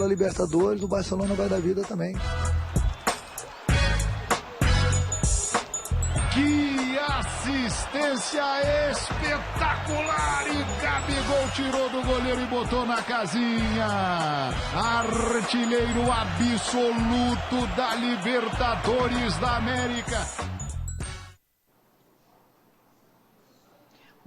a Libertadores, o Barcelona vai dar vida também. Que assistência espetacular! E Gabigol tirou do goleiro e botou na casinha. Artilheiro absoluto da Libertadores da América.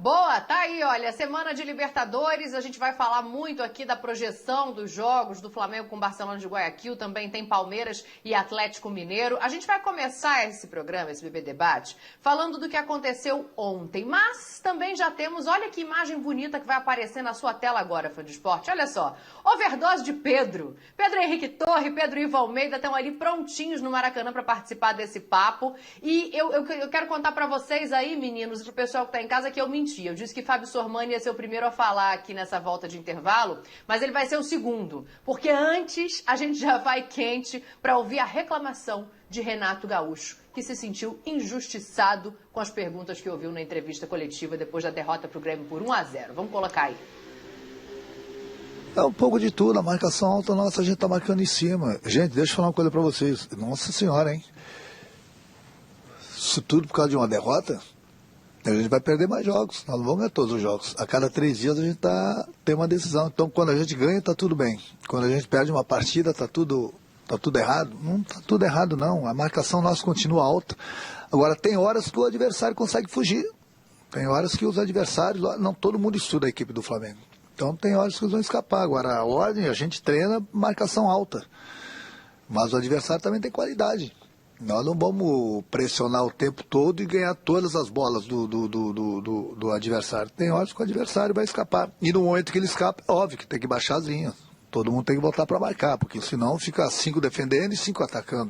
Boa, tá aí, olha, semana de Libertadores, a gente vai falar muito aqui da projeção dos jogos do Flamengo com Barcelona de Guayaquil, também tem Palmeiras e Atlético Mineiro. A gente vai começar esse programa, esse BB Debate, falando do que aconteceu ontem, mas também já temos, olha que imagem bonita que vai aparecer na sua tela agora, fã de esporte, olha só, overdose de Pedro Henrique Torre, Pedro Ivo Almeida estão ali prontinhos no Maracanã para participar desse papo, e eu quero contar para vocês aí, meninos, e pro pessoal que tá em casa, que eu menti. Eu disse que Fábio Sormani ia ser o primeiro a falar aqui nessa volta de intervalo, mas ele vai ser o segundo, porque antes a gente já vai quente para ouvir a reclamação de Renato Gaúcho, que se sentiu injustiçado com as perguntas que ouviu na entrevista coletiva depois da derrota para o Grêmio por 1-0. Vamos colocar aí. É um pouco de tudo, a marcação alta nossa, a gente tá marcando em cima. Gente, deixa eu falar uma coisa para vocês. Nossa senhora, hein? Isso tudo por causa de uma derrota? A gente vai perder mais jogos, nós não vamos ganhar todos os jogos. A cada 3 dias a gente tem uma decisão. Então quando a gente ganha, tá tudo bem. Quando a gente perde uma partida, tá tudo errado. Não tá tudo errado, não. A marcação nossa continua alta. Agora tem horas que o adversário consegue fugir. Tem horas que os adversários, não todo mundo estuda a equipe do Flamengo. Então tem horas que eles vão escapar. Agora a ordem, a gente treina marcação alta. Mas o adversário também tem qualidade. Nós não vamos pressionar o tempo todo e ganhar todas as bolas do adversário. Tem horas que o adversário vai escapar. E no momento que ele escapa, é óbvio que tem que baixar as linhas. Todo mundo tem que voltar para marcar, porque senão fica 5 defendendo e 5 atacando.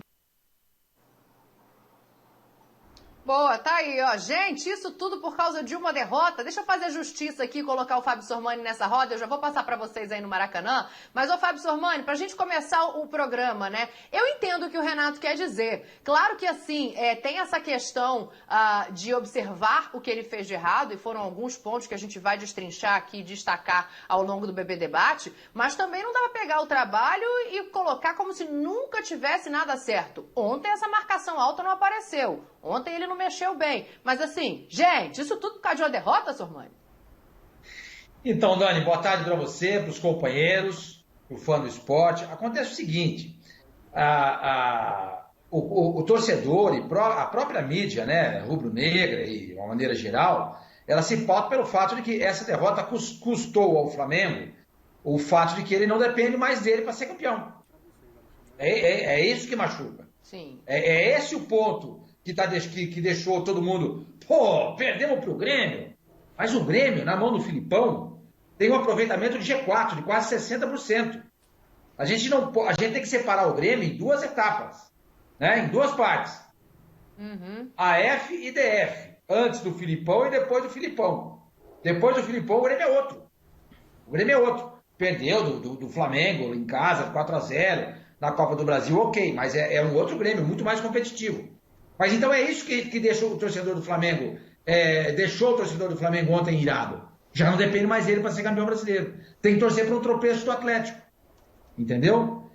Boa, tá aí, ó. Gente, isso tudo por causa de uma derrota. Deixa eu fazer justiça aqui e colocar o Fábio Sormani nessa roda. Eu já vou passar pra vocês aí no Maracanã. Mas, ô Fábio Sormani, pra gente começar o programa, né? Eu entendo o que o Renato quer dizer. Claro que, assim, tem essa questão de observar o que ele fez de errado, e foram alguns pontos que a gente vai destrinchar aqui e destacar ao longo do BB Debate, mas também não dá pra pegar o trabalho e colocar como se nunca tivesse nada certo. Ontem essa marcação alta não apareceu. Ontem ele não mexeu bem. Mas assim, gente, isso tudo por causa de uma derrota, Sormani? Então, Dani, boa tarde para você, para os companheiros, para o fã do esporte. Acontece o seguinte, o torcedor e a própria mídia, né, rubro-negra e de uma maneira geral, ela se pauta pelo fato de que essa derrota custou ao Flamengo o fato de que ele não depende mais dele para ser campeão. É isso que machuca. Sim. É esse o ponto que deixou todo mundo, perdemos pro Grêmio. Mas o Grêmio, na mão do Filipão, tem um aproveitamento de G4, de quase 60%. A gente tem que separar o Grêmio em 2 etapas, né? Em 2 partes. Uhum. AF e DF. Antes do Filipão e depois do Filipão. Depois do Filipão, o Grêmio é outro. O Grêmio é outro. Perdeu do Flamengo em casa, 4-0, na Copa do Brasil, ok. Mas é um outro Grêmio, muito mais competitivo. Mas então é isso que deixou o torcedor do Flamengo, ontem irado. Já não depende mais dele para ser campeão brasileiro. Tem que torcer para um tropeço do Atlético. Entendeu?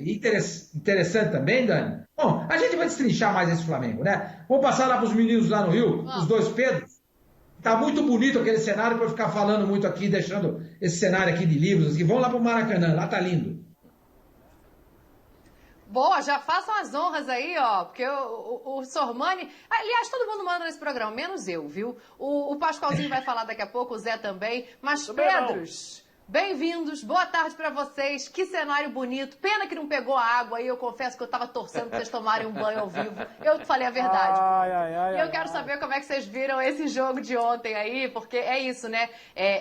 Interessante também, Dani. Bom, a gente vai destrinchar mais esse Flamengo, né? Vamos passar lá para os meninos lá no Rio, os 2 Pedros. Tá muito bonito aquele cenário para eu ficar falando muito aqui, deixando esse cenário aqui de livros. Vão lá para o Maracanã, lá tá lindo. Boa, já façam as honras aí, ó, porque o Sormani... Aliás, todo mundo manda nesse programa, menos eu, viu? O Pascoalzinho vai falar daqui a pouco, o Zé também. Mas, Pedros, bem-vindos, boa tarde pra vocês. Que cenário bonito. Pena que não pegou a água aí, eu confesso que eu tava torcendo pra vocês tomarem um banho ao vivo. Eu falei a verdade. E eu quero saber como é que vocês viram esse jogo de ontem aí, porque é isso, né?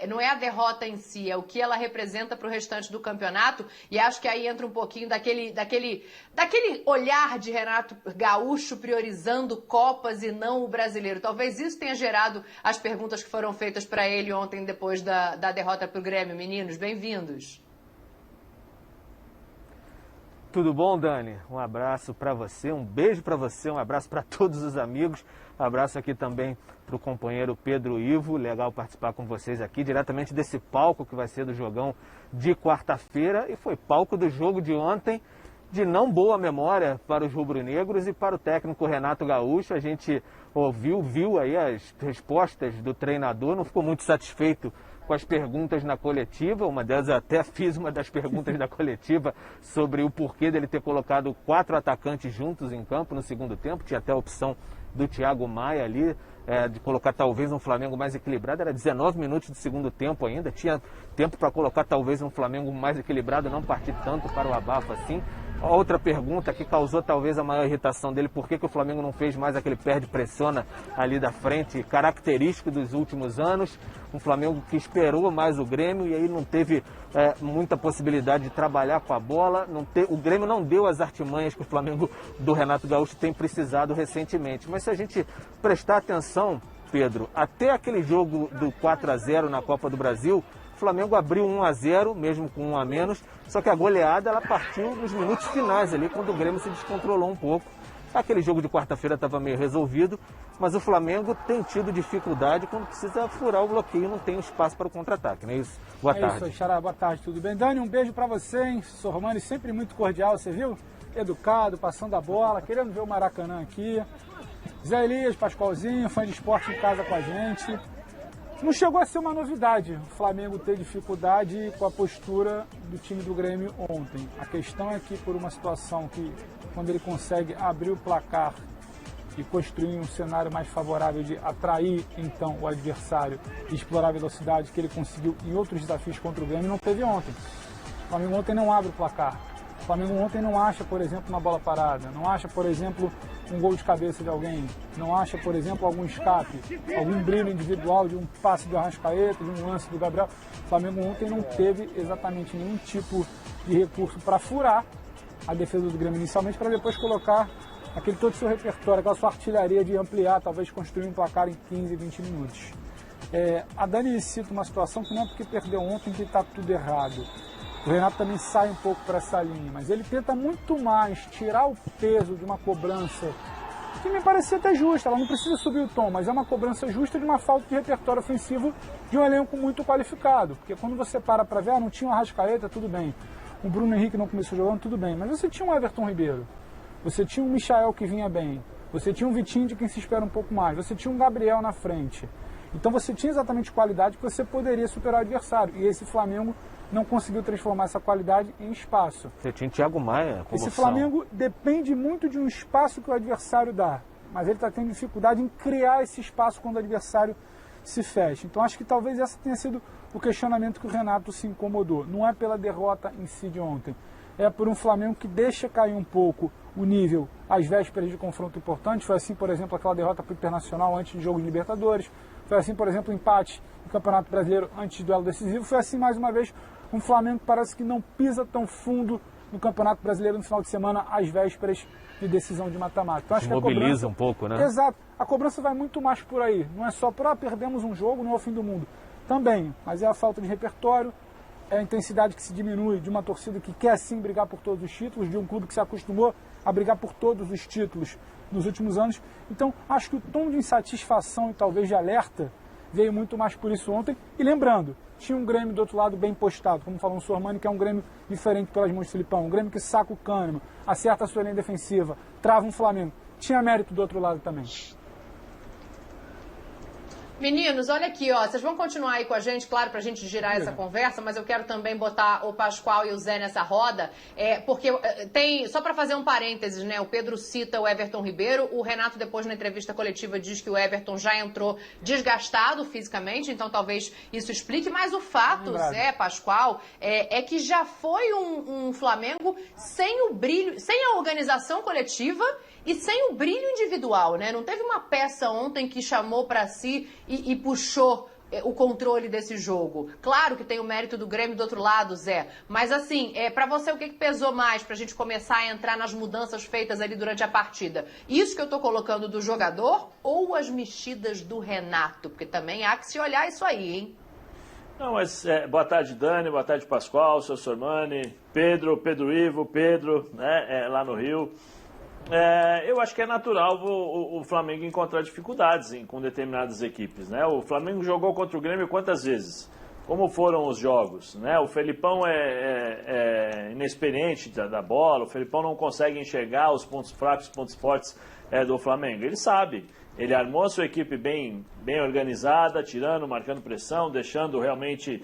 Não é a derrota em si, é o que ela representa pro restante do campeonato. E acho que aí entra um pouquinho daquele olhar de Renato Gaúcho priorizando Copas e não o brasileiro. Talvez isso tenha gerado as perguntas que foram feitas para ele ontem depois da derrota pro Grêmio. Meninos, bem-vindos. Tudo bom, Dani? Um abraço para você, um beijo para você, um abraço para todos os amigos. Abraço aqui também para o companheiro Pedro Ivo. Legal participar com vocês aqui, diretamente desse palco que vai ser do jogão de quarta-feira. E foi palco do jogo de ontem, de não boa memória para os rubro-negros e para o técnico Renato Gaúcho. A gente viu aí as respostas do treinador, não ficou muito satisfeito com as perguntas na coletiva. Uma delas, eu até fiz uma das perguntas da coletiva sobre o porquê dele ter colocado 4 atacantes juntos em campo no segundo tempo. Tinha até a opção do Thiago Maia ali, de colocar talvez um Flamengo mais equilibrado. Era 19 minutos do segundo tempo ainda, tinha tempo para colocar talvez um Flamengo mais equilibrado, não partir tanto para o abafo assim. Outra pergunta que causou talvez a maior irritação dele: por que o Flamengo não fez mais aquele perde-pressiona ali da frente, característico dos últimos anos. Um Flamengo que esperou mais o Grêmio e aí não teve muita possibilidade de trabalhar com a bola. O Grêmio não deu as artimanhas que o Flamengo do Renato Gaúcho tem precisado recentemente. Mas se a gente prestar atenção, Pedro, até aquele jogo do 4-0 na Copa do Brasil, o Flamengo abriu 1-0, mesmo com 1 a menos, só que a goleada ela partiu nos minutos finais ali, quando o Grêmio se descontrolou um pouco. Aquele jogo de quarta-feira estava meio resolvido, mas o Flamengo tem tido dificuldade quando precisa furar o bloqueio, não tem espaço para o contra-ataque, não é isso? Boa tarde. É isso, Xará, boa tarde, tudo bem? Dani, um beijo para você, hein? Sormani sempre muito cordial, você viu? Educado, passando a bola, querendo ver o Maracanã aqui. Zé Elias, Pascoalzinho, fã de esporte em casa com a gente. Não chegou a ser uma novidade o Flamengo ter dificuldade com a postura do time do Grêmio ontem. A questão é que, por uma situação que, quando ele consegue abrir o placar e construir um cenário mais favorável de atrair, então, o adversário e explorar a velocidade que ele conseguiu em outros desafios contra o Grêmio, não teve ontem. O Flamengo ontem não abre o placar. O Flamengo ontem não acha, por exemplo, uma bola parada, não acha, por exemplo, um gol de cabeça de alguém, não acha, por exemplo, algum escape, algum brilho individual de um passe do Arrascaeta, de um lance do Gabriel. O Flamengo ontem não teve exatamente nenhum tipo de recurso para furar a defesa do Grêmio inicialmente, para depois colocar aquele todo o seu repertório, aquela sua artilharia de ampliar, talvez construir um placar em 15, 20 minutos. A Dani cita uma situação que não é porque perdeu ontem que está tudo errado. O Renato também sai um pouco para essa linha, mas ele tenta muito mais tirar o peso de uma cobrança que me parecia até justa. Ela não precisa subir o tom, mas é uma cobrança justa de uma falta de repertório ofensivo de um elenco muito qualificado. Porque quando você para ver, não tinha o Arrascaeta, tudo bem. O Bruno Henrique não começou jogando, tudo bem. Mas você tinha um Everton Ribeiro, você tinha um Michael que vinha bem, você tinha um Vitinho de quem se espera um pouco mais, você tinha um Gabriel na frente. Então você tinha exatamente qualidade que você poderia superar o adversário. E esse Flamengo não conseguiu transformar essa qualidade em espaço. Você tinha Thiago Maia como Esse opção. Flamengo depende muito de um espaço que o adversário dá, mas ele está tendo dificuldade em criar esse espaço quando o adversário se fecha. Então acho que talvez esse tenha sido o questionamento que o Renato se incomodou. Não é pela derrota em si de ontem, é por um Flamengo que deixa cair um pouco o nível às vésperas de confronto importante. Foi assim, por exemplo, aquela derrota para o Internacional antes do jogo de Libertadores. Foi assim, por exemplo, o empate no Campeonato Brasileiro antes do duelo decisivo. Foi assim, mais uma vez, um Flamengo que parece que não pisa tão fundo no Campeonato Brasileiro no final de semana, às vésperas de decisão de mata-mata. Então, acho que mobiliza um pouco, né? Exato. A cobrança vai muito mais por aí. Não é só por, perdemos um jogo, não é o fim do mundo. Também, mas é a falta de repertório, é a intensidade que se diminui de uma torcida que quer sim brigar por todos os títulos, de um clube que se acostumou a brigar por todos os títulos nos últimos anos. Então, acho que o tom de insatisfação e talvez de alerta veio muito mais por isso ontem. E lembrando, tinha um Grêmio do outro lado bem postado, como falou o Sormani, que é um Grêmio diferente pelas mãos do Filipão, um Grêmio que saca o Kahneman, acerta a sua linha defensiva, trava um Flamengo. Tinha mérito do outro lado também. Meninos, olha aqui, ó, vocês vão continuar aí com a gente, claro, pra gente girar essa conversa, mas eu quero também botar o Pascoal e o Zé nessa roda, porque tem, só pra fazer um parênteses, né, o Pedro cita o Everton Ribeiro, o Renato depois na entrevista coletiva diz que o Everton já entrou desgastado fisicamente, então talvez isso explique, mas o fato, Zé, Pascoal, é que já foi um Flamengo sem o brilho, sem a organização coletiva e sem o brilho individual, né? Não teve uma peça ontem que chamou pra si e puxou o controle desse jogo. Claro que tem o mérito do Grêmio do outro lado, Zé, mas assim, pra você o que pesou mais pra gente começar a entrar nas mudanças feitas ali durante a partida? Isso que eu tô colocando do jogador ou as mexidas do Renato? Porque também há que se olhar isso aí, hein? Não, mas boa tarde, Dani, boa tarde, Pascoal, seu Sormani, Pedro Ivo, né, lá no Rio. Eu acho que é natural o Flamengo encontrar dificuldades com determinadas equipes, né? O Flamengo jogou contra o Grêmio quantas vezes? Como foram os jogos, né? O Felipão é inexperiente da bola, o Felipão não consegue enxergar os pontos fracos, os pontos fortes do Flamengo. Ele sabe, ele armou a sua equipe bem organizada, tirando, marcando pressão, deixando realmente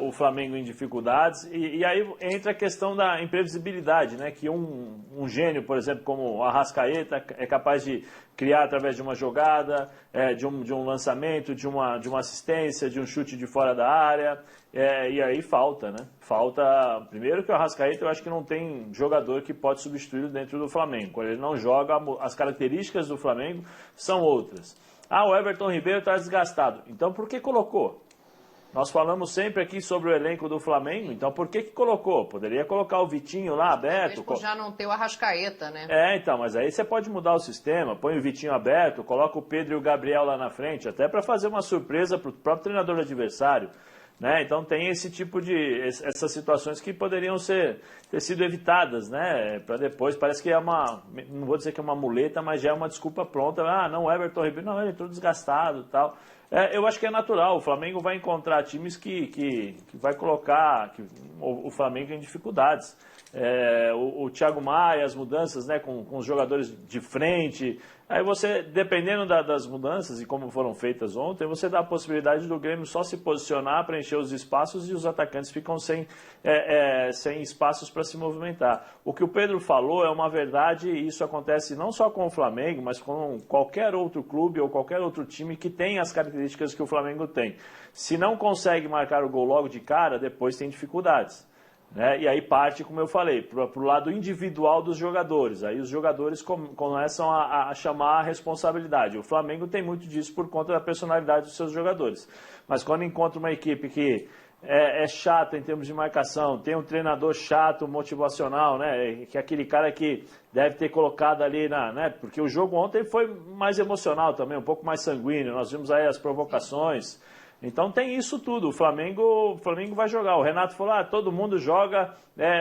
o Flamengo em dificuldades. E aí entra a questão da imprevisibilidade, né? Que um gênio, por exemplo, como o Arrascaeta, é capaz de criar através de uma jogada, de um lançamento, de uma assistência, de um chute de fora da área. E aí falta, né? Falta, primeiro que o Arrascaeta, eu acho que não tem jogador que pode substituí-lo dentro do Flamengo. Quando ele não joga, as características do Flamengo são outras. O Everton Ribeiro está desgastado. Então por que colocou? Nós falamos sempre aqui sobre o elenco do Flamengo, então por que colocou? Poderia colocar o Vitinho lá aberto. Talvez já não ter o Arrascaeta, né? Então, mas aí você pode mudar o sistema, põe o Vitinho aberto, coloca o Pedro e o Gabriel lá na frente, até para fazer uma surpresa para o próprio treinador adversário. Né? Então tem esse tipo essas situações que poderiam ter sido evitadas, né? Para depois, parece que não vou dizer que é uma muleta, mas já é uma desculpa pronta. Não, o Everton Ribeiro, não, ele entrou desgastado e tal. Eu acho que é natural, o Flamengo vai encontrar times que vai colocar o Flamengo em dificuldades. O Thiago Maia, as mudanças, né, com os jogadores de frente. Aí você, dependendo das mudanças e como foram feitas ontem, você dá a possibilidade do Grêmio só se posicionar, preencher os espaços e os atacantes ficam sem espaços para se movimentar. O que o Pedro falou é uma verdade e isso acontece não só com o Flamengo, mas com qualquer outro clube ou qualquer outro time que tem as características que o Flamengo tem. Se não consegue marcar o gol logo de cara, depois tem dificuldades. Né? E aí parte, como eu falei, para o lado individual dos jogadores. Aí os jogadores começam a chamar a responsabilidade. O Flamengo tem muito disso por conta da personalidade dos seus jogadores. Mas quando encontra uma equipe que é chata em termos de marcação, tem um treinador chato, motivacional, né? Que é aquele cara que deve ter colocado ali, né? Porque o jogo ontem foi mais emocional também, um pouco mais sanguíneo. Nós vimos aí as provocações. Então tem isso tudo, o Flamengo vai jogar. O Renato falou, todo mundo joga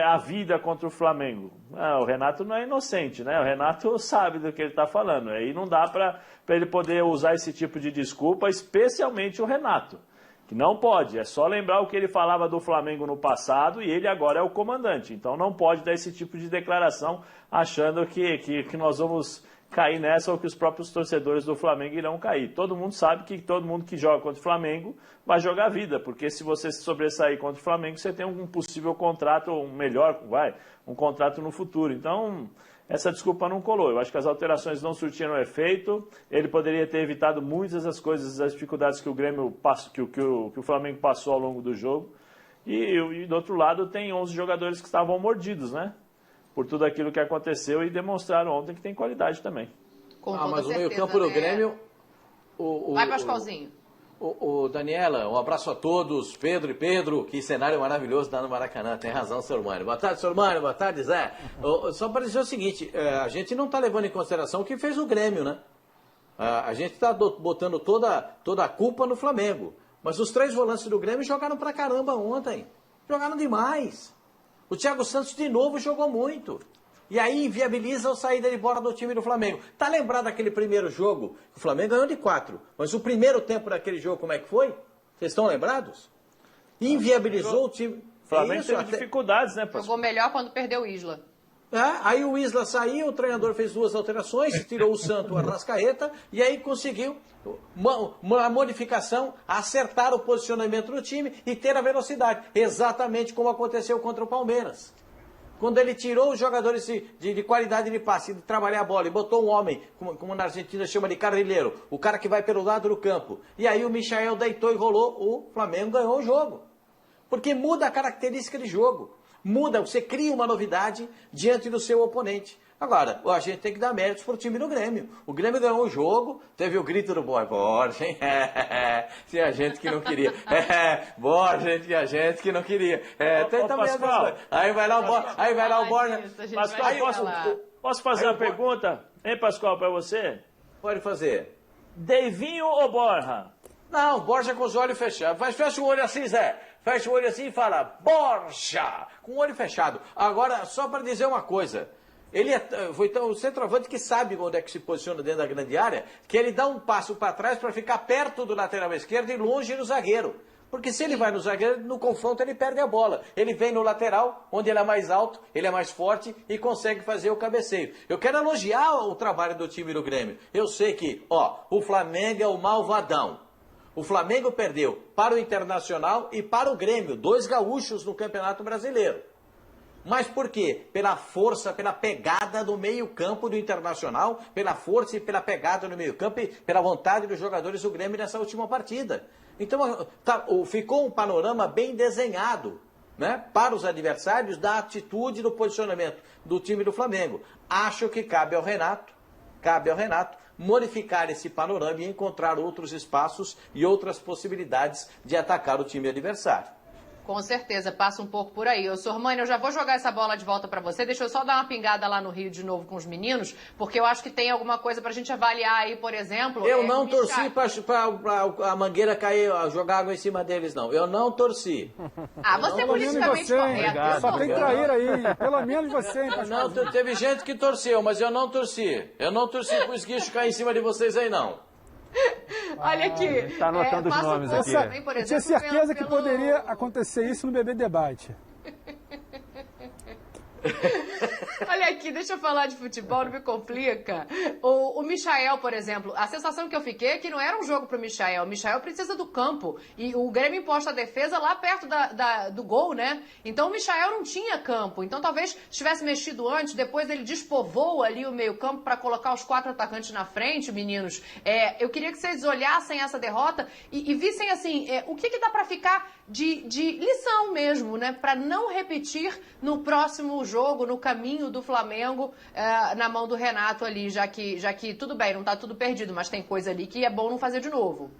a vida contra o Flamengo. O Renato não é inocente, né? O Renato sabe do que ele está falando. Aí não dá para ele poder usar esse tipo de desculpa, especialmente o Renato, que não pode. É só lembrar o que ele falava do Flamengo no passado e ele agora é o comandante. Então não pode dar esse tipo de declaração achando que nós vamos cair nessa ou que os próprios torcedores do Flamengo irão cair. Todo mundo sabe que todo mundo que joga contra o Flamengo vai jogar a vida, porque se você se sobressair contra o Flamengo, você tem um possível contrato, um contrato no futuro. Então, essa desculpa não colou. Eu acho que as alterações não surtiram efeito, ele poderia ter evitado muitas das coisas, as dificuldades que o Grêmio que o Flamengo passou ao longo do jogo. E do outro lado tem 11 jogadores que estavam mordidos, né? Por tudo aquilo que aconteceu e demonstraram ontem que tem qualidade também. Mas o meio-campo do Grêmio... Vai, Pascoalzinho. Daniela, um abraço a todos. Pedro, que cenário maravilhoso lá no Maracanã. Tem razão, Sormani. Boa tarde, Sormani. Boa tarde, Zé. Só para dizer o seguinte, a gente não está levando em consideração o que fez o Grêmio, né? A gente está botando toda a culpa no Flamengo. Mas os 3 volantes do Grêmio jogaram pra caramba ontem. Jogaram demais. O Thiago Santos, de novo, jogou muito. E aí inviabiliza a saída de bola do time do Flamengo. Tá lembrado daquele primeiro jogo? O Flamengo ganhou de 4. Mas o primeiro tempo daquele jogo, como é que foi? Vocês estão lembrados? Inviabilizou o time. O Flamengo teve dificuldades, né, Pascoal? Jogou melhor quando perdeu o Isla. Aí o Isla saiu, o treinador fez 2 alterações, tirou o Santo, o Arrascaeta, e aí conseguiu uma modificação, acertar o posicionamento do time e ter a velocidade, exatamente como aconteceu contra o Palmeiras. Quando ele tirou os jogadores de qualidade de passe, de trabalhar a bola, e botou um homem, como na Argentina chama de carrilheiro, o cara que vai pelo lado do campo, e aí o Michael deitou e rolou, o Flamengo ganhou o jogo. Porque muda a característica de jogo. Muda, você cria uma novidade diante do seu oponente. Agora, a gente tem que dar méritos pro time do Grêmio. O Grêmio ganhou o jogo, teve o grito do Borja, hein? Tinha gente que não queria. Borja, tinha gente que não queria. Tem também aí vai lá o Borja. Pascoal, posso fazer uma pergunta? Hein, Pascoal, para você? Pode fazer. Deivinho ou Borja? Não, Borja com os olhos fechados. Fecha o olho assim, Zé. Fecha o olho assim e fala, Borja! Com o olho fechado. Agora, só para dizer uma coisa. Ele foi o centroavante que sabe onde é que se posiciona dentro da grande área, que ele dá um passo para trás para ficar perto do lateral esquerdo e longe do zagueiro. Porque se ele vai no zagueiro, no confronto ele perde a bola. Ele vem no lateral, onde ele é mais alto, ele é mais forte e consegue fazer o cabeceio. Eu quero elogiar o trabalho do time do Grêmio. Eu sei que, o Flamengo é o malvadão. O Flamengo perdeu para o Internacional e para o Grêmio, 2 gaúchos no Campeonato Brasileiro. Mas por quê? Pela força, pela pegada do meio-campo do Internacional, pela força e pela pegada no meio-campo e pela vontade dos jogadores do Grêmio nessa última partida. Então, ficou um panorama bem desenhado, né, para os adversários da atitude e do posicionamento do time do Flamengo. Acho que cabe ao Renato modificar esse panorama e encontrar outros espaços e outras possibilidades de atacar o time adversário. Com certeza, passa um pouco por aí. Ô, Sormani, eu já vou jogar essa bola de volta para você. Deixa eu só dar uma pingada lá no Rio de novo com os meninos, porque eu acho que tem alguma coisa pra gente avaliar aí, por exemplo. Eu não torci pra a Mangueira cair, jogar água em cima deles, não. Eu não torci. Você é politicamente correto. Só tem traíra aí. Pelo menos você, hein, Não, teve gente que torceu, mas eu não torci. Eu não torci pro esguicho cair em cima de vocês aí, não. Olha aqui. Tá anotando os nomes aqui. Também, por exemplo, eu tinha certeza que poderia acontecer isso no Bebê Debate. Olha aqui, deixa eu falar de futebol, não me complica. O Michael, por exemplo, a sensação que eu fiquei é que não era um jogo pro Michael. O Michael precisa do campo. E o Grêmio imposta a defesa lá perto do gol, né? Então o Michael não tinha campo. Então talvez tivesse mexido antes, depois ele despovoou ali o meio-campo para colocar os 4 atacantes na frente, meninos. Eu queria que vocês olhassem essa derrota e vissem assim, o que dá para ficar de lição mesmo, né? Para não repetir no próximo jogo, no caminho do Flamengo, na mão do Renato ali, já que tudo bem, não tá tudo perdido, mas tem coisa ali que é bom não fazer de novo.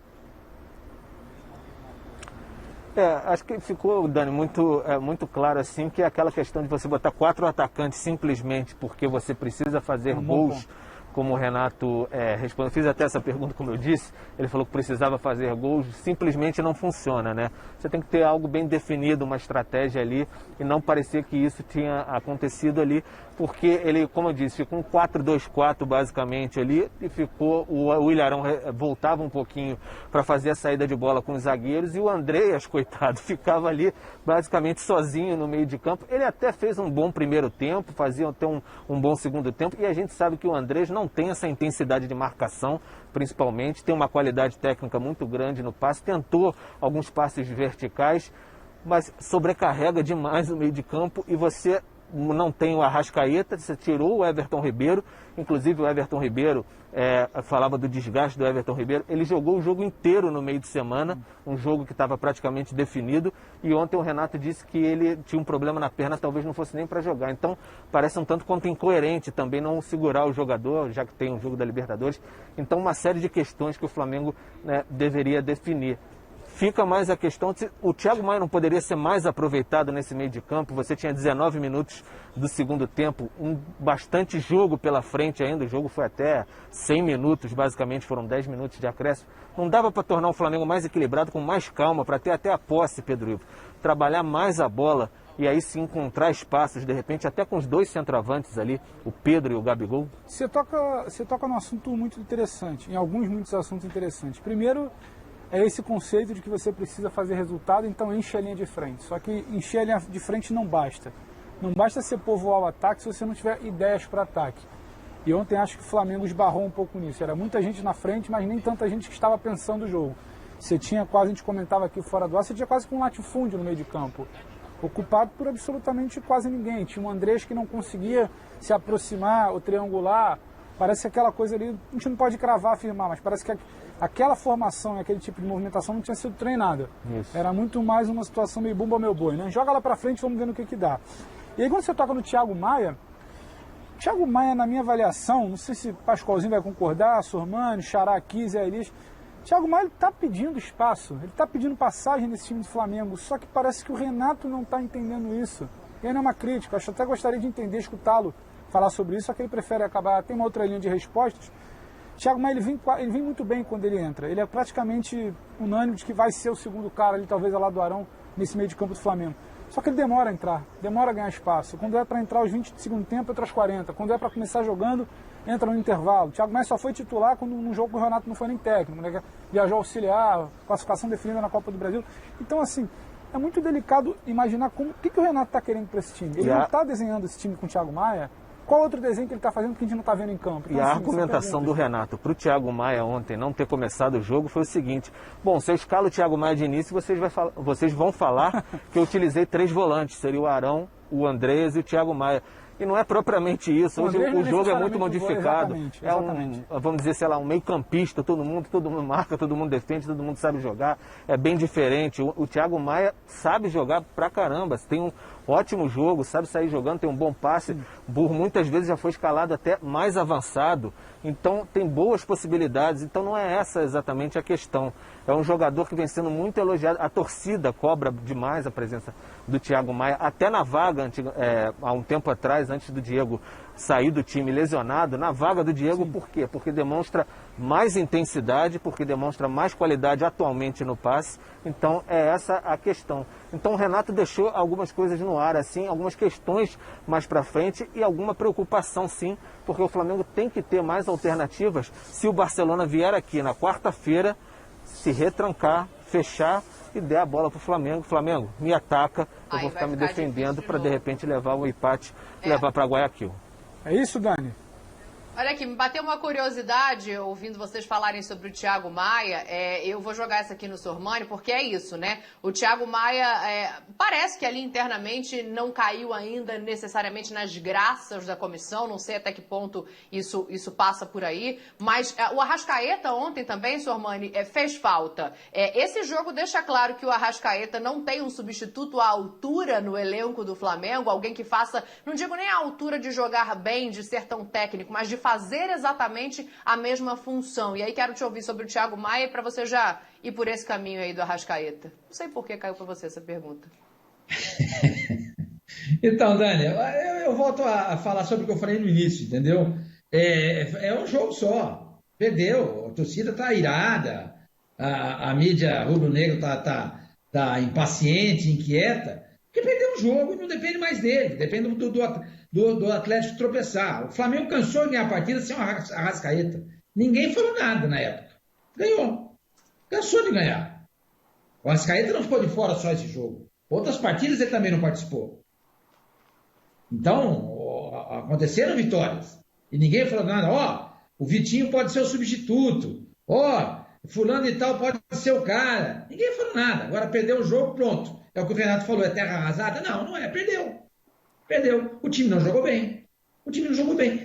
Acho que ficou, Dani, muito claro assim, que é aquela questão de você botar 4 atacantes simplesmente porque você precisa fazer gols, como o Renato respondeu. Fiz até essa pergunta, como eu disse, ele falou que precisava fazer gols, simplesmente não funciona, né? Você tem que ter algo bem definido, uma estratégia ali, e não parecer que isso tinha acontecido ali, porque ele, como eu disse, ficou um 4-2-4 basicamente ali, e ficou, o Ilharão voltava um pouquinho para fazer a saída de bola com os zagueiros, e o Andreas, coitado, ficava ali basicamente sozinho no meio de campo. Ele até fez um bom primeiro tempo, fazia até um bom segundo tempo, e a gente sabe que o Andreas não tem essa intensidade de marcação, principalmente, tem uma qualidade técnica muito grande no passe, tentou alguns passes verticais, mas sobrecarrega demais o meio de campo, e você não tem o Arrascaeta, você tirou o Everton Ribeiro, inclusive o Everton Ribeiro, falava do desgaste do Everton Ribeiro, ele jogou o jogo inteiro no meio de semana, um jogo que estava praticamente definido, e ontem o Renato disse que ele tinha um problema na perna, talvez não fosse nem para jogar, então parece um tanto quanto incoerente também não segurar o jogador, já que tem um jogo da Libertadores, então uma série de questões que o Flamengo, né, deveria definir. Fica mais a questão de o Thiago Maia não poderia ser mais aproveitado nesse meio de campo. Você tinha 19 minutos do segundo tempo, bastante jogo pela frente ainda. O jogo foi até 100 minutos, basicamente foram 10 minutos de acréscimo. Não dava para tornar o Flamengo mais equilibrado, com mais calma, para ter até a posse, Pedro Ivo. Trabalhar mais a bola e aí se encontrar espaços, de repente, até com os 2 centroavantes ali, o Pedro e o Gabigol. Você toca num assunto muito interessante, muitos assuntos interessantes. Primeiro, é esse conceito de que você precisa fazer resultado, então enche a linha de frente. Só que encher a linha de frente não basta. Não basta você povoar o ataque se você não tiver ideias para ataque. E ontem acho que o Flamengo esbarrou um pouco nisso. Era muita gente na frente, mas nem tanta gente que estava pensando o jogo. Você tinha quase, a gente comentava aqui fora do ar, você tinha quase com um latifúndio no meio de campo, ocupado por absolutamente quase ninguém. Tinha um Andrés que não conseguia se aproximar, ou triangular. Parece que aquela coisa ali, a gente não pode cravar, afirmar, mas parece que aquela formação e aquele tipo de movimentação não tinha sido treinada. Isso. Era muito mais uma situação meio bumba meu boi, né? Joga lá pra frente, vamos ver no que dá. E aí quando você toca no Thiago Maia, na minha avaliação, não sei se Pascoalzinho vai concordar, Sormani, Xará, Zé Elias, Thiago Maia está pedindo espaço, ele está pedindo passagem nesse time do Flamengo, só que parece que o Renato não está entendendo isso. E aí não é uma crítica, eu até gostaria de entender, escutá-lo falar sobre isso, só que ele prefere acabar, tem uma outra linha de respostas, Thiago Maia, ele vem muito bem quando ele entra. Ele é praticamente unânime de que vai ser o segundo cara ali, talvez ao lado do Arão, nesse meio de campo do Flamengo. Só que ele demora a entrar, demora a ganhar espaço. Quando é para entrar aos 20 de segundo tempo, entra aos 40. Quando é para começar jogando, entra no intervalo. O Thiago Maia só foi titular quando num jogo que o Renato não foi nem técnico, né? Viajou auxiliar, classificação definida na Copa do Brasil. Então, assim, é muito delicado imaginar o que o Renato está querendo para esse time. Ele não está desenhando esse time com o Thiago Maia. Qual outro desenho que ele está fazendo que a gente não está vendo em campo? Então, e a argumentação do Renato para o Thiago Maia ontem não ter começado o jogo foi o seguinte: bom, se eu escalo o Thiago Maia de início, vocês vão falar que eu utilizei 3 volantes, seria o Arão, o Andrés e o Thiago Maia. E não é propriamente isso. Hoje o jogo é muito modificado. Exatamente. Vamos dizer, sei lá, um meio campista, todo mundo marca, todo mundo defende, todo mundo sabe jogar. É bem diferente. O Thiago Maia sabe jogar pra caramba. Tem um ótimo jogo, sabe sair jogando, tem um bom passe. Por muitas vezes já foi escalado até mais avançado. Então tem boas possibilidades. Então não é essa exatamente a questão. É um jogador que vem sendo muito elogiado. A torcida cobra demais a presença do Thiago Maia. Até na vaga, há um tempo atrás, antes do Diego sair do time lesionado, na vaga do Diego, por quê? Porque demonstra mais intensidade, porque demonstra mais qualidade atualmente no passe. Então é essa a questão. Então o Renato deixou algumas coisas no ar, assim, algumas questões mais para frente e alguma preocupação, sim, porque o Flamengo tem que ter mais alternativas se o Barcelona vier aqui na quarta-feira, se retrancar, fechar e der a bola para o Flamengo. Flamengo, me ataca, eu vou ficar me defendendo para de repente levar o empate e levar para Guayaquil. É isso, Dani? Olha aqui, me bateu uma curiosidade ouvindo vocês falarem sobre o Thiago Maia. Eu vou jogar essa aqui no Sormani, porque é isso, né? O Thiago Maia parece que ali internamente não caiu ainda necessariamente nas graças da comissão, não sei até que ponto isso passa por aí, mas o Arrascaeta ontem também, Sormani, fez falta. Esse jogo deixa claro que o Arrascaeta não tem um substituto à altura no elenco do Flamengo, alguém que faça, não digo nem a altura de jogar bem, de ser tão técnico, mas de fazer exatamente a mesma função. E aí quero te ouvir sobre o Thiago Maia para você já ir por esse caminho aí do Arrascaeta. Não sei por que caiu para você essa pergunta. Então, Dani, eu volto a falar sobre o que eu falei no início, entendeu? É um jogo só. Perdeu, a torcida está irada, a mídia rubro-negra tá impaciente, inquieta, porque perdeu o jogo e não depende mais dele, depende do Atlético tropeçar. O Flamengo cansou de ganhar a partida sem o Arrascaeta. Ninguém falou nada na época. Ganhou. Cansou de ganhar. O Arrascaeta não ficou de fora só esse jogo. Outras partidas ele também não participou. Então, aconteceram vitórias. E ninguém falou nada. O Vitinho pode ser o substituto. Fulano e tal pode ser o cara. Ninguém falou nada. Agora perdeu o jogo, pronto. É o que o Renato falou, é terra arrasada? Não é. Perdeu. O time não jogou bem.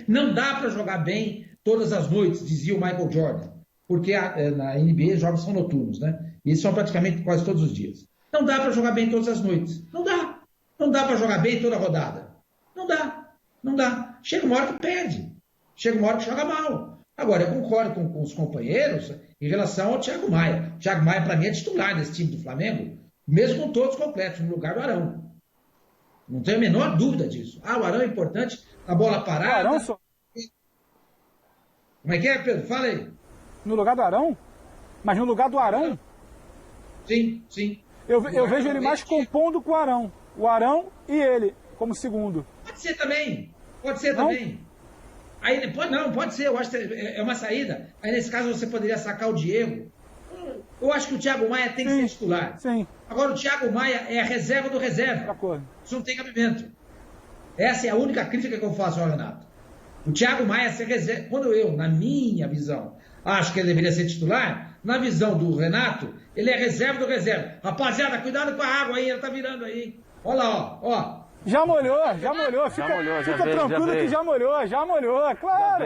Não dá para jogar bem todas as noites, dizia o Michael Jordan. Porque na NBA os jogos são noturnos, né? E são praticamente quase todos os dias. Não dá para jogar bem todas as noites. Não dá. Não dá para jogar bem toda a rodada. Não dá. Chega uma hora que perde. Chega uma hora que joga mal. Agora, eu concordo com os companheiros em relação ao Thiago Maia. O Thiago Maia, para mim, é titular desse time do Flamengo, mesmo com todos completos, no lugar do Arão. Não tenho a menor dúvida disso. O Arão é importante, a bola parada. Como é que é, Pedro? Fala aí. No lugar do Arão? Mas no lugar do Arão? Sim. Eu vejo ele mais compondo com o Arão. O Arão e ele, como segundo. Pode ser também. Aí, pode ser. Eu acho que é uma saída. Aí, nesse caso, você poderia sacar o Diego. Eu acho que o Thiago Maia tem que ser titular. Sim. Agora, o Thiago Maia é a reserva do reserva. De acordo. Isso não tem cabimento. Essa é a única crítica que eu faço ao Renato. O Thiago Maia ser reserva. Quando eu, na minha visão, acho que ele deveria ser titular, na visão do Renato, ele é reserva do reserva. Rapaziada, cuidado com a água aí, ela tá virando aí. Olha lá, ó. Já molhou. Fica tranquilo que já molhou, claro.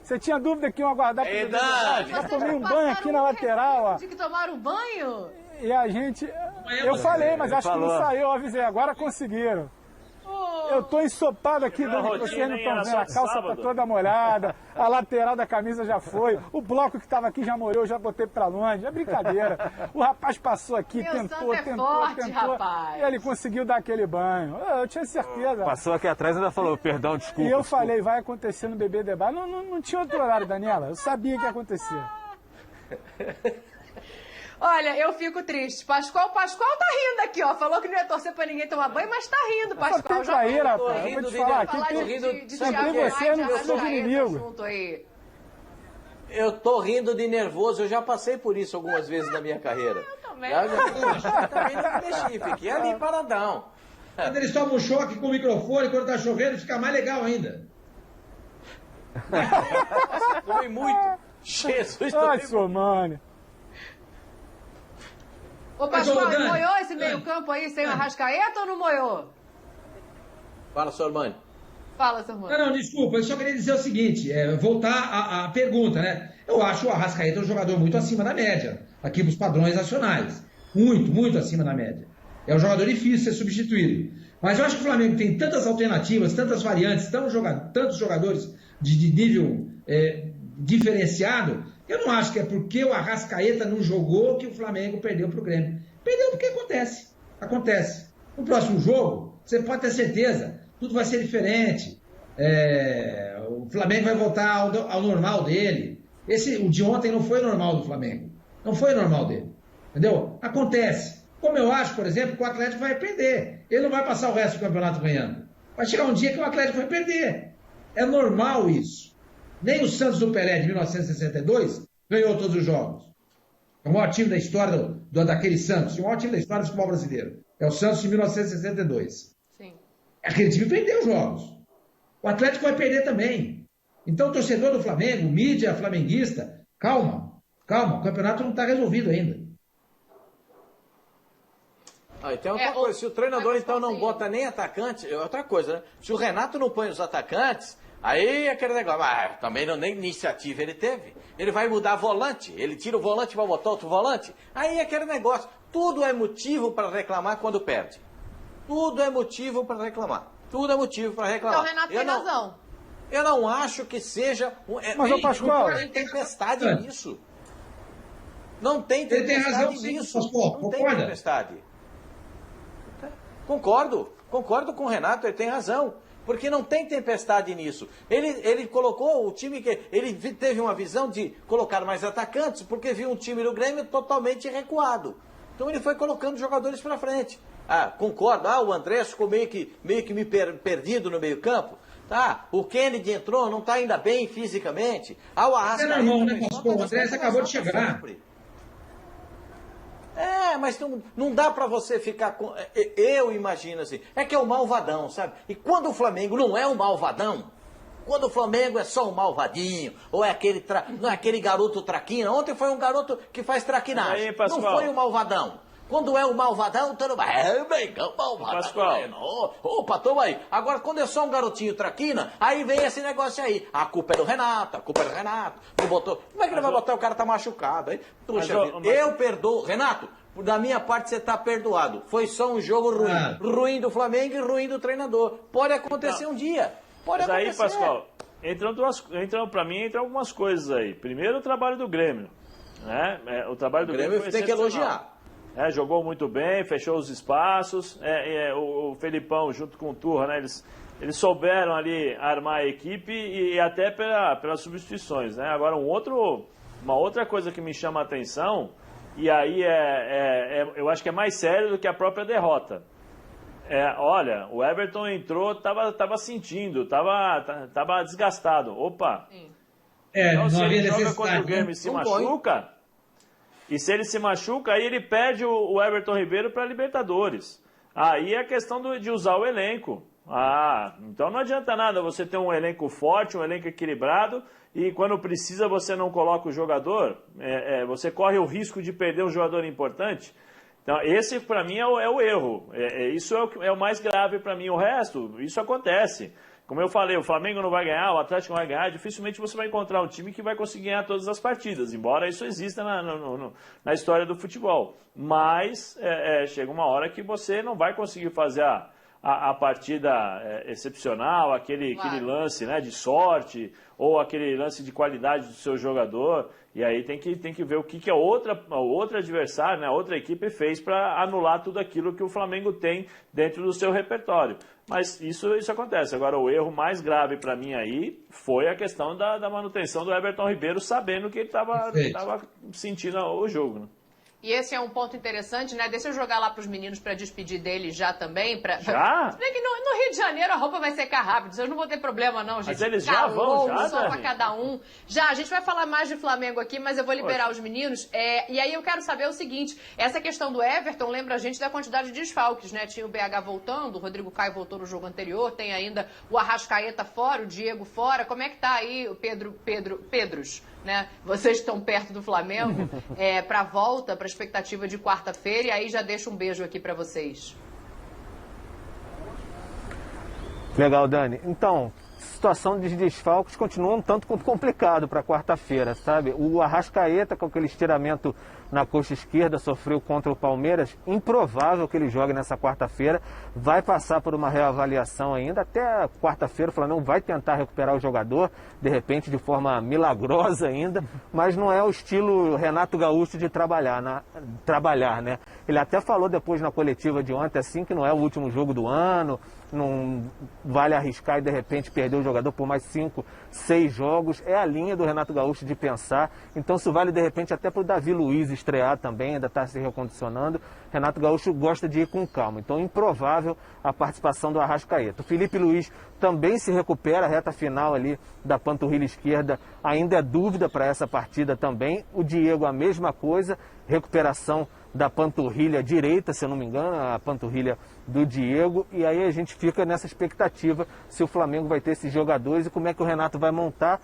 Você tinha dúvida que iam aguardar para verdade. Já tomei um banho aqui na lateral, ó. Tinha que tomar um banho? E a gente... Eu falei, mas acho que não saiu, eu avisei. Agora conseguiram. Eu tô ensopado aqui, Dani, que vocês não estão vendo. A calça tá toda molhada, a lateral da camisa já foi, o bloco que tava aqui já molhou, já botei pra longe. É brincadeira. O rapaz passou aqui, tentou, rapaz. e ele conseguiu dar aquele banho. Eu tinha certeza. Passou aqui atrás e ainda falou, perdão, desculpa. E eu desculpa. falei, vai acontecer no Bebê Debate. Não tinha outro horário, Daniela. Eu sabia que ia acontecer. Olha, eu fico triste. Pascoal tá rindo aqui, ó. Falou que não ia torcer pra ninguém tomar banho, mas tá rindo, Só Pascoal. tem traíra, rapaz. Eu vou te falar. Falar Aqui de tem Thiago você, Maia, não sou de inimigo. junto aí. Eu tô rindo de nervoso, eu já passei por isso algumas vezes na minha carreira. Eu também. Também não me mexi, fiquei ali paradão. Quando eles tomam um choque com o microfone, quando tá chovendo, fica mais legal ainda. Foi muito. Jesus, Ai, Sormani. Ô, Pascoal, moiou esse meio campo aí sem o Arrascaeta ou não moiou? Fala, Sormani. Fala, seu irmão. Não, desculpa, eu só queria dizer o seguinte, voltar à pergunta, né? Eu acho o Arrascaeta um jogador muito acima da média, aqui dos padrões nacionais. Muito, muito acima da média. É um jogador difícil de ser substituído. Mas eu acho que o Flamengo tem tantas alternativas, tantas variantes, tantos jogadores de nível diferenciado. Eu não acho que é porque o Arrascaeta não jogou que o Flamengo perdeu para o Grêmio. Perdeu porque acontece. Acontece. No próximo jogo, você pode ter certeza, tudo vai ser diferente. O Flamengo vai voltar ao normal dele. O de ontem não foi normal do Flamengo. Não foi normal dele. Entendeu? Acontece. Como eu acho, por exemplo, que o Atlético vai perder. Ele não vai passar o resto do campeonato ganhando. Vai chegar um dia que o Atlético vai perder. É normal isso. Nem o Santos do Pelé de 1962 ganhou todos os jogos. É o maior time da história daquele Santos. O maior time da história do futebol brasileiro. É o Santos de 1962. Sim. Aquele time perdeu jogos. O Atlético vai perder também. Então o torcedor do Flamengo, mídia flamenguista, calma. O campeonato não está resolvido ainda. Então outra coisa, se o treinador então não bota nem atacante, outra coisa, né? Se o Renato não põe os atacantes, aí aquele negócio, também nem iniciativa ele teve. Ele vai mudar volante, ele tira o volante e vai botar outro volante. Aí aquele negócio, tudo é motivo para reclamar quando perde. Tudo é motivo para reclamar. Tudo é motivo para reclamar. Então o Renato tem razão. Eu não acho que seja... Mas, Pascoal... Não tem tempestade nisso. Não tem tempestade nisso. Não tem tempestade. Concordo com o Renato, ele tem razão. Porque não tem tempestade nisso. Ele colocou o time que... Ele teve uma visão de colocar mais atacantes, porque viu um time do Grêmio totalmente recuado. Então ele foi colocando jogadores para frente. Concordo. O André ficou meio que perdido no meio campo. Tá, o Kennedy entrou, não está ainda bem fisicamente. O Arrascaeta... É normal, né, Pascoal? O André acabou de chegar. Mas não dá pra você ficar com... Eu imagino assim, é que é o malvadão, sabe? E quando o Flamengo não é o malvadão, quando o Flamengo é só um malvadinho, ou é não é aquele garoto traquina, ontem foi um garoto que faz traquinagem, aí, não foi o malvadão. Quando é o malvadão, todo mundo... Mengão, malvadão. Pascoal. Opa, toma aí. Agora, quando é só um garotinho traquina, aí vem esse negócio aí. A culpa é do Renato, Não botou... Como é que ele vai botar? O cara tá machucado, hein? Puxa vida. Eu perdoo. Renato, da minha parte você tá perdoado. Foi só um jogo ruim. Ruim do Flamengo e ruim do treinador. Pode acontecer um dia. Pode acontecer. Aí, Pascoal, pra mim, entram algumas coisas aí. Primeiro, o trabalho do Grêmio. Né? O trabalho do Grêmio foi tem que elogiar. Jogou muito bem, fechou os espaços. O Felipão, junto com o Turra, né, eles souberam ali armar a equipe e até pelas substituições. Né? Agora, uma outra coisa que me chama a atenção, e aí eu acho que é mais sério do que a própria derrota. Olha, o Everton entrou, tava sentindo, tava desgastado. Opa! Então, se ele joga contra o Grêmio e se machuca... E se ele se machuca, aí ele perde o Everton Ribeiro para a Libertadores. Aí é questão de usar o elenco. Então não adianta nada você ter um elenco forte, um elenco equilibrado, e quando precisa você não coloca o jogador, você corre o risco de perder um jogador importante. Então esse para mim é o erro. Isso é o mais grave para mim. O resto, isso acontece. Como eu falei, o Flamengo não vai ganhar, o Atlético não vai ganhar, dificilmente você vai encontrar um time que vai conseguir ganhar todas as partidas, embora isso exista na história do futebol. Mas chega uma hora que você não vai conseguir fazer a partida excepcional, aquele lance, né, de sorte, ou aquele lance de qualidade do seu jogador. E aí tem que ver o que a outra adversária, né, a outra equipe fez para anular tudo aquilo que o Flamengo tem dentro do seu repertório. Mas isso acontece. Agora, o erro mais grave para mim aí foi a questão da manutenção do Everton Ribeiro, sabendo que ele estava sentindo o jogo, né? E esse é um ponto interessante, né? Deixa eu jogar lá para os meninos para despedir deles já também. Já? Se bem que no Rio de Janeiro a roupa vai secar rápido, vocês não vão ter problema não, gente. Mas eles já vão, já, só para cada um. Já, a gente vai falar mais de Flamengo aqui, mas eu vou liberar os meninos. E aí eu quero saber o seguinte, essa questão do Everton lembra a gente da quantidade de desfalques, né? Tinha o BH voltando, o Rodrigo Caio voltou no jogo anterior, tem ainda o Arrascaeta fora, o Diego fora. Como é que tá aí o Pedros? Né? Vocês estão perto do Flamengo para a volta, para a expectativa de quarta-feira, e aí já deixo um beijo aqui para vocês. Legal, Dani. Então, situação de desfalques continua um tanto complicado para quarta-feira, sabe? O Arrascaeta, com aquele estiramento na coxa esquerda, sofreu contra o Palmeiras. Improvável que ele jogue nessa quarta-feira. Vai passar por uma reavaliação ainda. Até quarta-feira o Flamengo vai tentar recuperar o jogador, de repente de forma milagrosa ainda, mas não é o estilo Renato Gaúcho de trabalhar, né? Ele até falou depois na coletiva de ontem, assim, que não é o último jogo do ano, não vale arriscar e de repente perder o jogador por mais 5, 6 jogos. É a linha do Renato Gaúcho de pensar. Então isso vale de repente até para o Davi Luiz estrear também, ainda está se recondicionando. Renato Gaúcho gosta de ir com calma. Então improvável a participação do Arrascaeta. O Felipe Luiz também se recupera, a reta final ali da panturrilha esquerda ainda é dúvida para essa partida também. O Diego a mesma coisa, recuperação da panturrilha direita, se eu não me engano, a panturrilha do Diego, e aí a gente fica nessa expectativa se o Flamengo vai ter esses jogadores e como é que o Renato vai montar,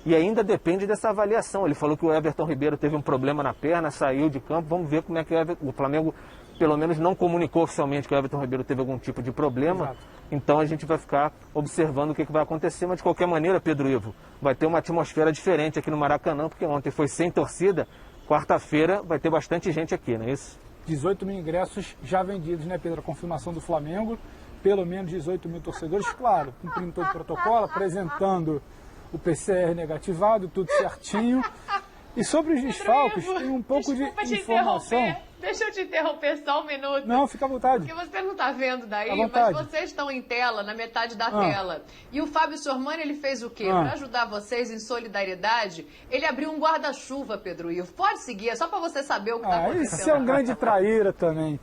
e ainda depende dessa avaliação. Ele falou que o Everton Ribeiro teve um problema na perna, saiu de campo, vamos ver como é que o Flamengo pelo menos não comunicou oficialmente que o Everton Ribeiro teve algum tipo de problema. Exato. Então a gente vai ficar observando o que vai acontecer, mas de qualquer maneira, Pedro Ivo, vai ter uma atmosfera diferente aqui no Maracanã, porque ontem foi sem torcida. Quarta-feira vai ter bastante gente aqui, não é isso? 18 mil ingressos já vendidos, né, Pedro? A confirmação do Flamengo, pelo menos 18 mil torcedores, claro, cumprindo todo o protocolo, apresentando o PCR negativado, tudo certinho. E sobre os desfalques, tem um pouco de informação. Deixa eu te interromper só um minuto. Não, fica à vontade. Porque você não está vendo daí, mas vocês estão em tela, na metade da tela. E o Fábio Sormani, ele fez o quê? Para ajudar vocês em solidariedade, ele abriu um guarda-chuva, Pedro Ivo. Pode seguir, é só para você saber o que está acontecendo. Isso é um grande traíra também.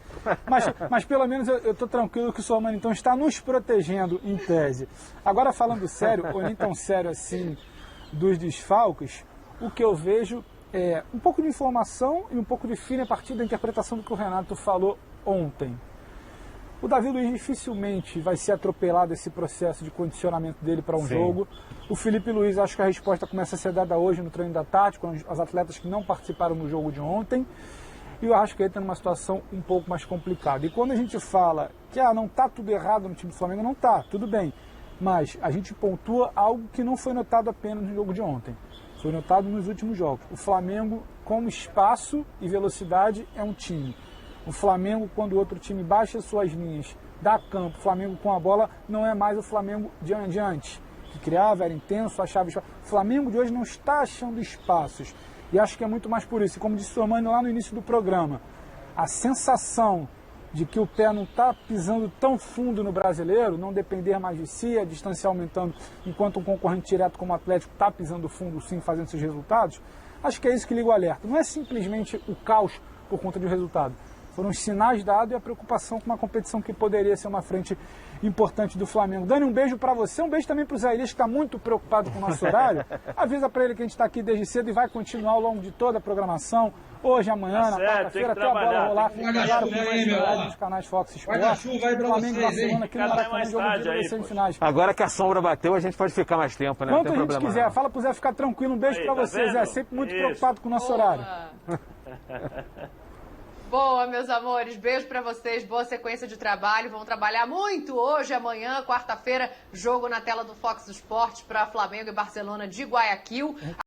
Mas pelo menos eu estou tranquilo que o Sormani então está nos protegendo em tese. Agora falando sério, ou nem tão sério assim, dos desfalques, o que eu vejo é um pouco de informação e um pouco de fino a partir da interpretação do que o Renato falou ontem. O Davi Luiz dificilmente vai ser atropelado esse processo de condicionamento dele para um jogo. O Felipe Luiz, acho que a resposta começa a ser dada hoje no treino da tática, com as atletas que não participaram no jogo de ontem. E eu acho que ele está numa situação um pouco mais complicada. E quando a gente fala que não está tudo errado no time do Flamengo, não está, tudo bem. Mas a gente pontua algo que não foi notado apenas no jogo de ontem. Foi notado nos últimos jogos. O Flamengo, como espaço e velocidade, é um time. O Flamengo, quando o outro time baixa suas linhas, dá campo, o Flamengo com a bola, não é mais o Flamengo de antes, que criava, era intenso, achava espaço. O Flamengo de hoje não está achando espaços. E acho que é muito mais por isso. E como disse o Sormani lá no início do programa, a sensação de que o pé não está pisando tão fundo no Brasileiro, não depender mais de si, a distância aumentando, enquanto um concorrente direto como o Atlético está pisando fundo sim, fazendo seus resultados, acho que é isso que liga o alerta. Não é simplesmente o caos por conta de um resultado. Foram os sinais dados e a preocupação com uma competição que poderia ser uma frente importante do Flamengo. Dani, um beijo para você, um beijo também para o Zé Elias, que está muito preocupado com o nosso horário. Avisa para ele que a gente está aqui desde cedo e vai continuar ao longo de toda a programação, hoje, amanhã, na quarta-feira, até a bola rolar. Claro, com mais horário nos canais Fox Sports. Guarda-chuva aí para vocês, hein? Barcelona, aqui no Maracanã, jogo de aí, semifinais. Agora que a sombra bateu, a gente pode ficar mais tempo, né? Quanto a gente quiser. Não. Fala pro Zé ficar tranquilo. Um beijo para você, Zé. Sempre muito preocupado com o nosso horário. Boa, meus amores, beijo pra vocês, boa sequência de trabalho, vão trabalhar muito hoje, amanhã, quarta-feira, jogo na tela do Fox Sports para Flamengo e Barcelona de Guayaquil.